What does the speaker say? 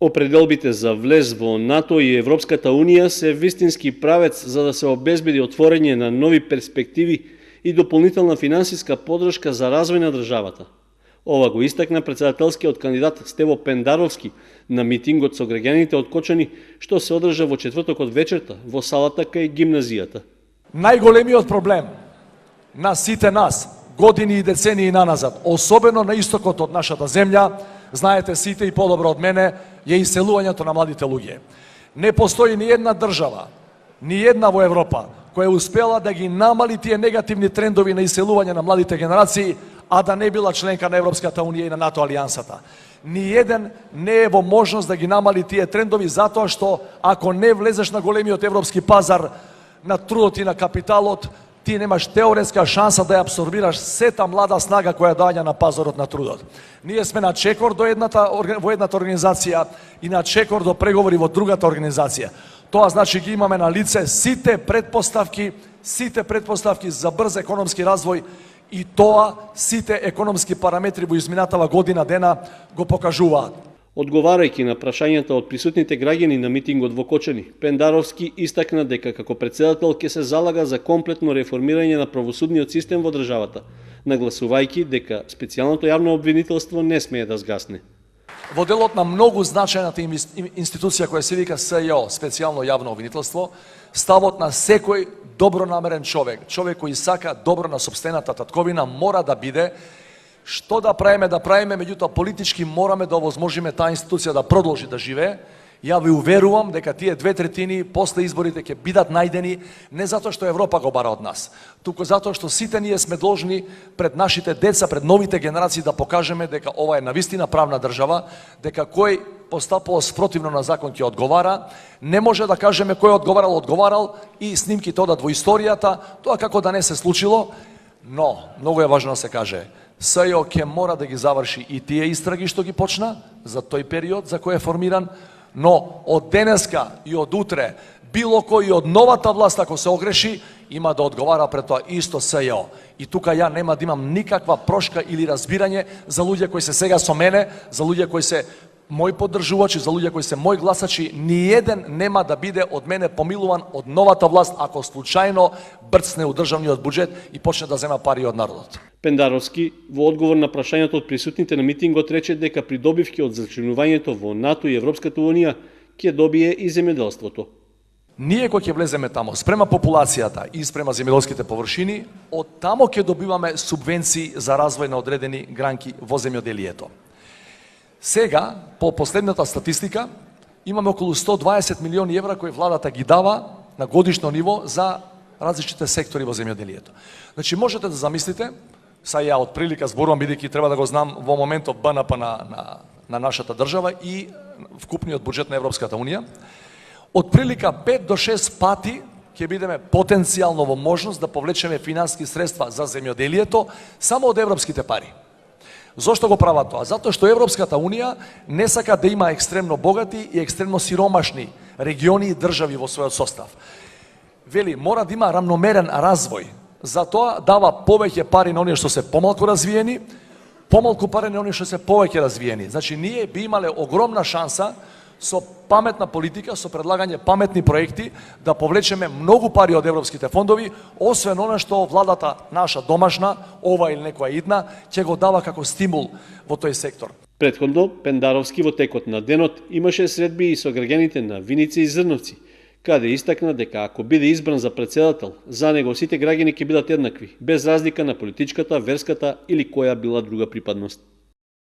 Определбите за влез во НАТО и Европската Унија се вистински правец за да се обезбеди отворење на нови перспективи и дополнителна финансиска поддршка за развој на државата. Ова го истакна председателскиот кандидат Стево Пендаровски на митингот со граѓаните од Кочани, што се одржа во четвртокот вечерта во салата кај гимназијата. Најголемиот проблем на сите нас, години и децении наназад, особено на истокот од нашата земја, знаете сите и подобро од мене, е иселувањето на младите луѓе. Не постои ни една држава, ни една во Европа, која успела да ги намали тие негативни трендови на иселување на младите генерации, а да не била членка на Европската Унија и на НАТО алијансата. Ни еден не е во можност да ги намали тие трендови, затоа што ако не влезеш на големиот европски пазар на трудот и на капиталот, ти немаш теоретска шанса да ја абсорбираш сета млада снага која доаѓа на пазарот на трудот. Ние сме на чекор во едната организација и на чекор до преговори во другата организација. Тоа значи ги имаме на лице сите предпоставки за брз економски развој и тоа сите економски параметри во изминатава година дена го покажуваат. Одговарајќи на прашањата од присутните граѓани на митингот во Кочани, Пендаровски истакна дека како председател ќе се залага за комплетно реформирање на правосудниот систем во државата, нагласувајќи дека специјалното јавно обвинителство не смее да згасне. Во делот на многу значајната институција која се вика СЈО, специјално јавно обвинителство, ставот на секој добронамерен човек кој сака добро на сопствената татковина, мора да биде што да правиме, меѓутоа политички мораме да овозможиме таа институција да продолжи да живее. Ја ви уверувам дека тие 2/3 после изборите ќе бидат најдени не затоа што Европа го бара од нас, туку затоа што сите ние сме должни пред нашите деца, пред новите генерации да покажеме дека ова е навистина правна држава, дека кој постапува спротивно на закон ќе одговара. Не може да кажеме кој одговарал и снимките одат во историјата, тоа како да не се случило, но многу е важно да се каже СЈО ќе мора да ги заврши и тие истраги што ги почна за тој период за кој е формиран, но од денеска и од утре било кој од новата власт ако се огреши има да одговара пред тоа исто СЈО. И тука ја нема да имам никаква прошка или разбирање за луѓе кои се сега со мене, за луѓе кои се мој поддржувачи, за луѓе кои се мој гласачи, ни еден нема да биде од мене помилуван од новата власт ако случајно брцне у државниот буџет и почне да зема пари од народот. Пендаровски во одговор на прашањето од присутните на митингот рече дека придобивки од зачленувањето во НАТО и Европската Унија ќе добие и земјоделството. Ние кој ќе влеземе тамо, спрема популацијата и спрема земјоделските површини, од тамо ќе добиваме субвенции за развој на одредени гранки во земјоделието. Сега, по последната статистика, имаме околу 120 милиони евра кои владата ги дава на годишно ниво за различните сектори во земјоделието. Значи, можете да замислите, са ја од прилика зборувам, бидејќи треба да го знам во моментов БНП на нашата држава и вкупниот буџет на Европската Унија, од прилика 5 до 6 пати ќе бидеме потенцијално во можност да повлечеме финански средства за земјоделието само од европските пари. Зошто го прават тоа? Затоа што Европската Унија не сака да има екстремно богати и екстремно сиромашни региони и држави во својот состав. Вели, мора да има рамномерен развој. Затоа дава повеќе пари на оние што се помалку развиени, помалку пари на оние што се повеќе развиени. Значи, ние би имале огромна шанса со паметна политика, со предлагање паметни проекти, да повлечеме многу пари од европските фондови, освен она што владата наша домашна, ова или некоја идна, ќе го дава како стимул во тој сектор. Претходно, Пендаровски во текот на денот имаше средби и со граѓаните на Виница и Зрновци, каде истакна дека ако биде избран за председател, за него сите граѓани ќе бидат еднакви, без разлика на политичката, верската или која била друга припадност.